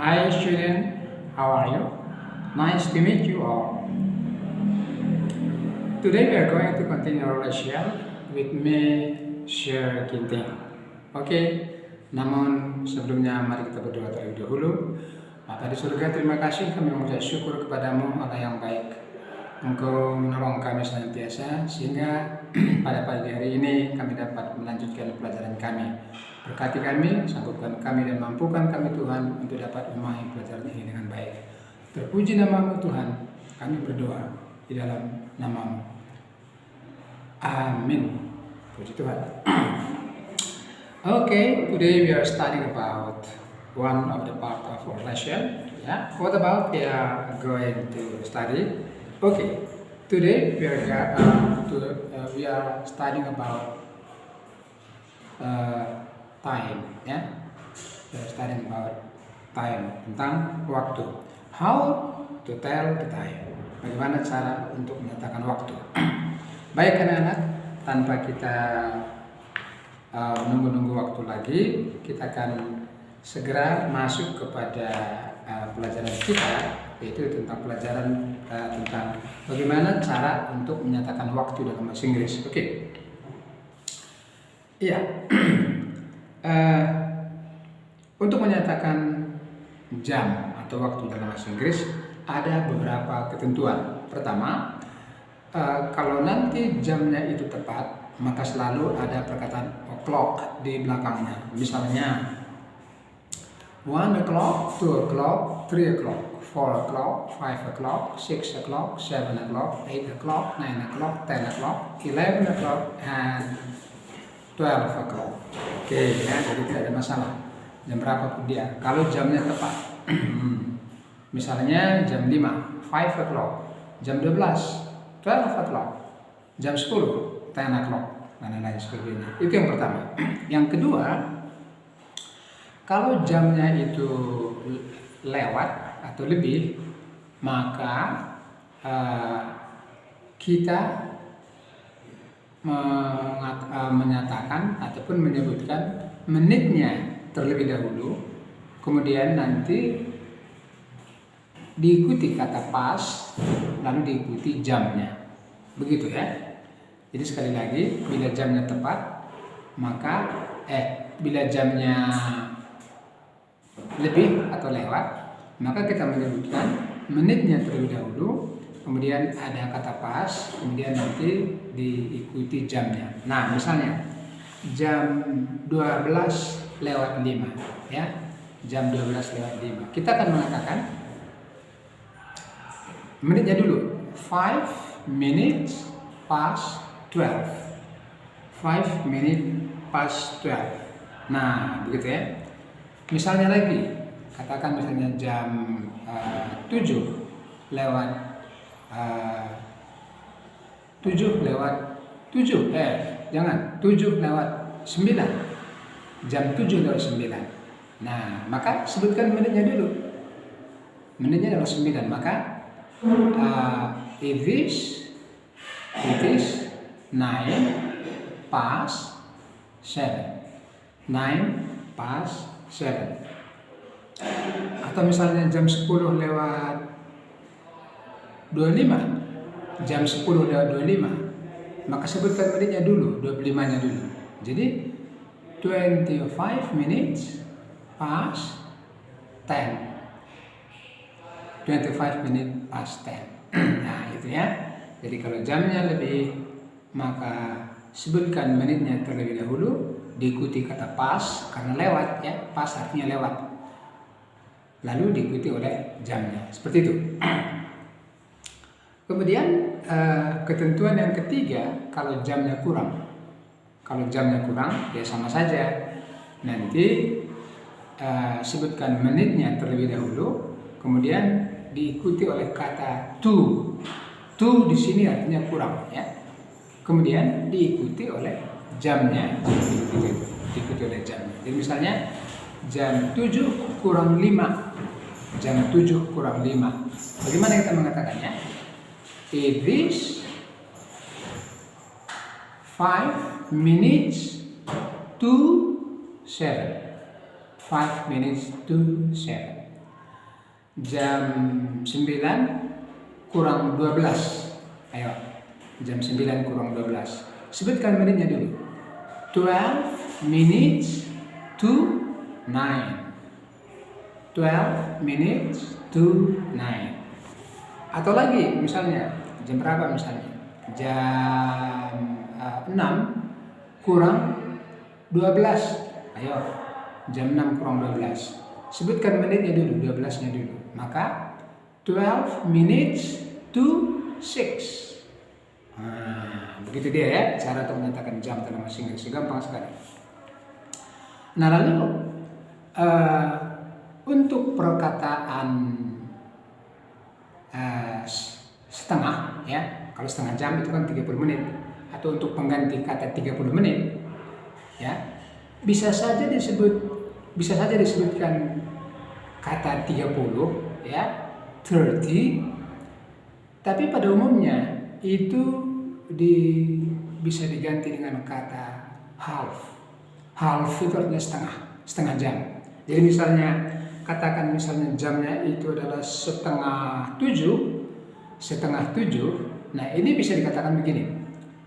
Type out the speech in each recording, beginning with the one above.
Hi student, how are you? Nice to meet you all. Today we are going to continue our lesson with me, Share Ginting. Oke, namun sebelumnya mari kita berdoa terlebih dahulu. Bapa di surga, terima kasih kami mengucap syukur kepadamu Allah yang baik. Engkau menolong kami senantiasa sehingga pada pagi hari ini kami dapat melanjutkan pelajaran kami. Berkati kami, sanggupkan kami dan mampukan kami Tuhan untuk dapat memahami pelajaran ini dengan baik. Terpuji namamu Tuhan, kami berdoa di dalam namamu. Amin. Puji Tuhan. Okay, today we are studying about one of the part of our lesson. Yeah, what about we are going to study? Okay, today we are studying about time. Ya, we are studying about time, tentang waktu. How to tell the time? Bagaimana cara untuk menyatakan waktu? Baik anak-anak, tanpa kita menunggu-nunggu waktu lagi, kita akan segera masuk kepada pelajaran kita, yaitu tentang pelajaran tentang bagaimana cara untuk menyatakan waktu dalam bahasa Inggris. Oke. Iya. Untuk menyatakan jam atau waktu dalam bahasa Inggris ada beberapa ketentuan. Pertama, kalau nanti jamnya itu tepat, maka selalu ada perkataan o'clock di belakangnya. Misalnya 1 o'clock, 2 o'clock, 3 o'clock, 4 o'clock, 5 o'clock, 6 o'clock, 7 o'clock, 8 o'clock, 9 o'clock, 10 o'clock, 11 o'clock, and 12 o'clock. Oke, ya, jadi tidak ada masalah jam berapapun dia, kalau jamnya tepat. Misalnya jam 5, 5 o'clock, jam 12, 12 o'clock, jam 10, 10 o'clock, dan lain sebagainya. Itu yang pertama. Yang kedua, kalau jamnya itu lewat atau lebih, maka kita menyatakan ataupun menyebutkan menitnya terlebih dahulu, kemudian nanti diikuti kata pas, lalu diikuti jamnya. Begitu ya. Jadi sekali lagi, bila jamnya tepat, maka bila jamnya lebih atau lewat, maka kita menyebutkan menitnya terlebih dahulu, kemudian ada kata pas, kemudian nanti diikuti jamnya. Nah, misalnya jam 12 lewat 5, ya. Jam 12 lewat 5. Kita akan mengatakan menitnya dulu. 5 minutes past 12. 5 minutes past 12. Nah, begitu ya. Misalnya lagi, katakan misalnya jam 7 lewat 7 lewat 7, jangan 7 lewat 9, jam 7 lewat 9. Nah, maka sebutkan menitnya dulu. Menitnya adalah 9, maka it is 9 past 7. 9 past 7. Atau misalnya jam 10 lewat 25, jam 10 lewat 25, maka sebutkan menitnya dulu, 25-nya dulu. Jadi 25 minutes past 10. 25 minutes past 10. Nah, itu ya. Jadi kalau jamnya lebih, maka sebutkan menitnya terlebih dahulu, diikuti kata pas karena lewat ya. Pas artinya lewat. Lalu diikuti oleh jamnya. Seperti itu. Kemudian ketentuan yang ketiga, kalau jamnya kurang. Kalau jamnya kurang, ya sama saja. Nanti sebutkan menitnya terlebih dahulu, kemudian diikuti oleh kata to. To di sini artinya kurang, ya. Kemudian diikuti oleh jamnya. Diikuti oleh jamnya. Jadi misalnya jam 7 kurang 5. Jam 7 kurang 5. Bagaimana kita mengatakannya? It is 5 minutes to 7. 5 minutes to 7. jam 9 kurang 12. Ayo, jam 9 kurang 12. Sebutkan menitnya dulu. 12 minutes to 9. 12 minutes to 9. Atau lagi misalnya, jam berapa misalnya? Jam 6 kurang 12. Ayo, jam 6 kurang 12. Sebutkan menitnya dulu, 12-nya dulu. Maka 12 minutes to 6. Nah, begitu dia ya, cara untuk menyatakan jam dalam bahasa Inggris. Gampang sekali. Nah, lalu untuk perkataan setengah ya, kalau setengah jam itu kan 30 menit, atau untuk pengganti kata 30 menit ya, bisa saja disebutkan kata 30 ya, 30, tapi pada umumnya itu bisa diganti dengan kata half. Half itu artinya setengah jam. Jadi misalnya katakan jamnya itu adalah setengah tujuh. Nah, ini bisa dikatakan begini,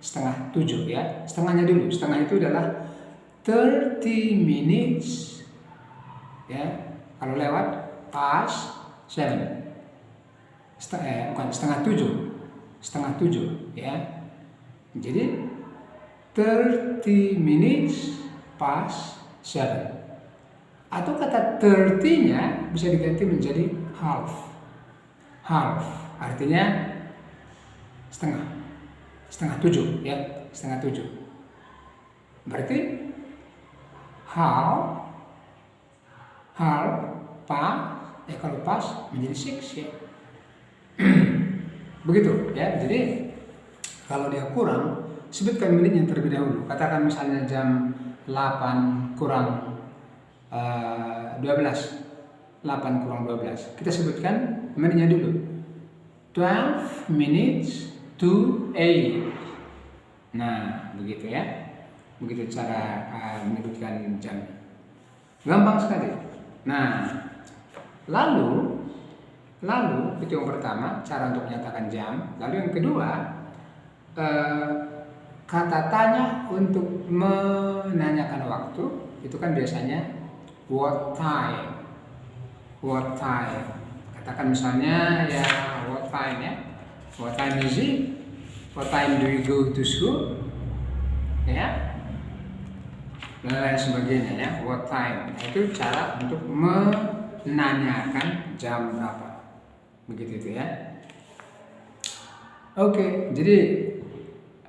setengah tujuh ya. Setengahnya dulu, setengah itu adalah 30 minutes ya. Kalau lewat past 7, bukan setengah tujuh ya. Jadi 30 minutes past 7. Atau kata 30-nya bisa diganti menjadi half. Half artinya setengah tujuh ya, setengah tujuh. Berarti half kalau pas menjadi 6 ya. Begitu ya. Jadi kalau dia kurang, sebutkan menitnya terlebih dahulu. Katakan misalnya jam 8 kurang 12. 8 kurang 12. Kita sebutkan menitnya dulu. 12 minutes to 8. Nah, begitu ya. Begitu cara menyebutkan jam. Gampang sekali. Nah, lalu itu yang pertama, cara untuk menyatakan jam. Lalu yang kedua, kata tanya untuk menanyakan waktu itu kan biasanya what time. Katakan misalnya ya, what time ya, what time is it, what time do you go to school ya, dan lain sebagainya ya. What time itu cara untuk menanyakan jam berapa, begitu itu ya. Oke, jadi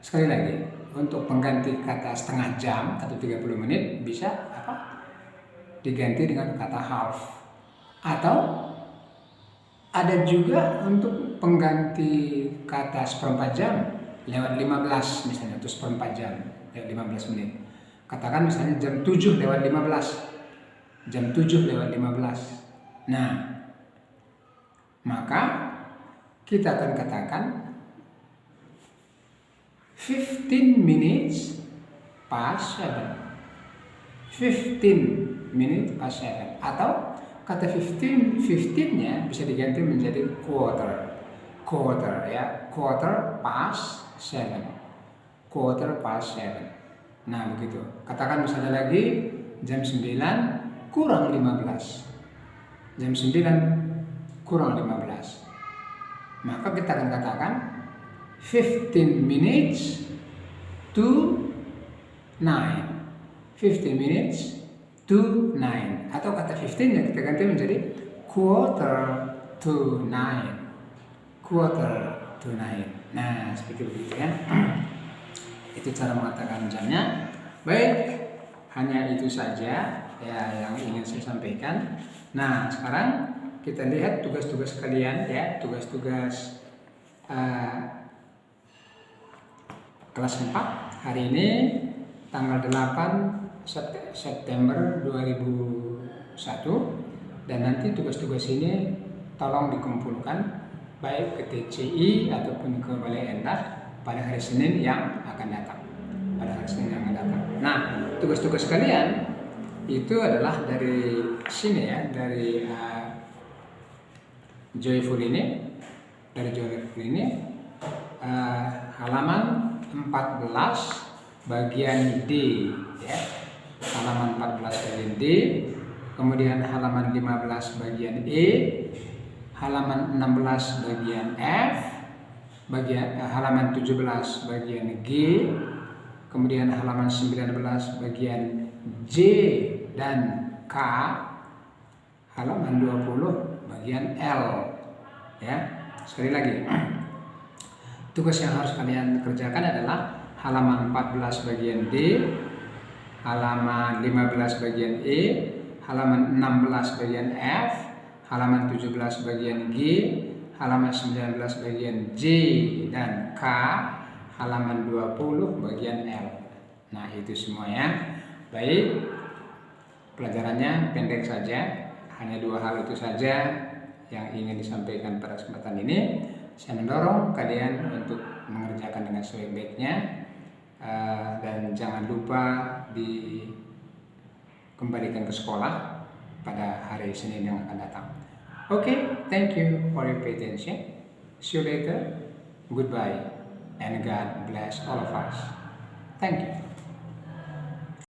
sekali lagi, untuk pengganti kata setengah jam atau 30 menit bisa diganti dengan kata half. Atau ada juga untuk pengganti kata seperempat jam lewat 15 misalnya, atau seperempat jam lewat 15 menit. Katakan misalnya jam 7 lewat 15. Jam 7 lewat 15. Nah, maka kita akan katakan 15 minutes past 7. 15 minutes past 7. Atau kata 15-nya bisa diganti menjadi quarter ya, quarter past 7. Nah, begitu. Katakan misalnya lagi jam 9 kurang 15. Jam 9 kurang 15. Maka kita akan katakan 15 minutes to 9. 15 minutes to 9. Atau kata 15-nya kita ganti menjadi quarter to 9. Nah, seperti begitu ya. Itu cara mengatakan jamnya. Baik, hanya itu saja ya yang ingin saya sampaikan. Nah, sekarang kita lihat tugas-tugas kalian ya, tugas-tugas kelas 4 hari ini tanggal 8 September 2001, dan nanti tugas-tugas ini tolong dikumpulkan baik ke TCI ataupun ke Balai Endah pada hari Senin yang akan datang. Nah, tugas-tugas kalian itu adalah dari sini ya, dari Joyful ini, dari Joyful ini halaman 14 bagian D ya. Halaman 14 bagian D, kemudian halaman 15 bagian E, halaman 16 bagian F, halaman 17 bagian G, kemudian halaman 19 bagian J dan K, halaman 20 bagian L ya. Sekali lagi, tugas yang harus kalian kerjakan adalah halaman 14 bagian D, halaman 15 bagian E, halaman 16 bagian F, halaman 17 bagian G, halaman 19 bagian J dan K, halaman 20 bagian L. Nah, itu semua ya. Baik, pelajarannya pendek saja, hanya 2 hal itu saja yang ingin disampaikan pada kesempatan ini. Saya mendorong kalian untuk mengerjakan dengan sebaik-baiknya, dan jangan lupa dikembalikan ke sekolah pada hari Senin yang akan datang. Okay, thank you for your attention. See you later. Goodbye and God bless all of us. Thank you.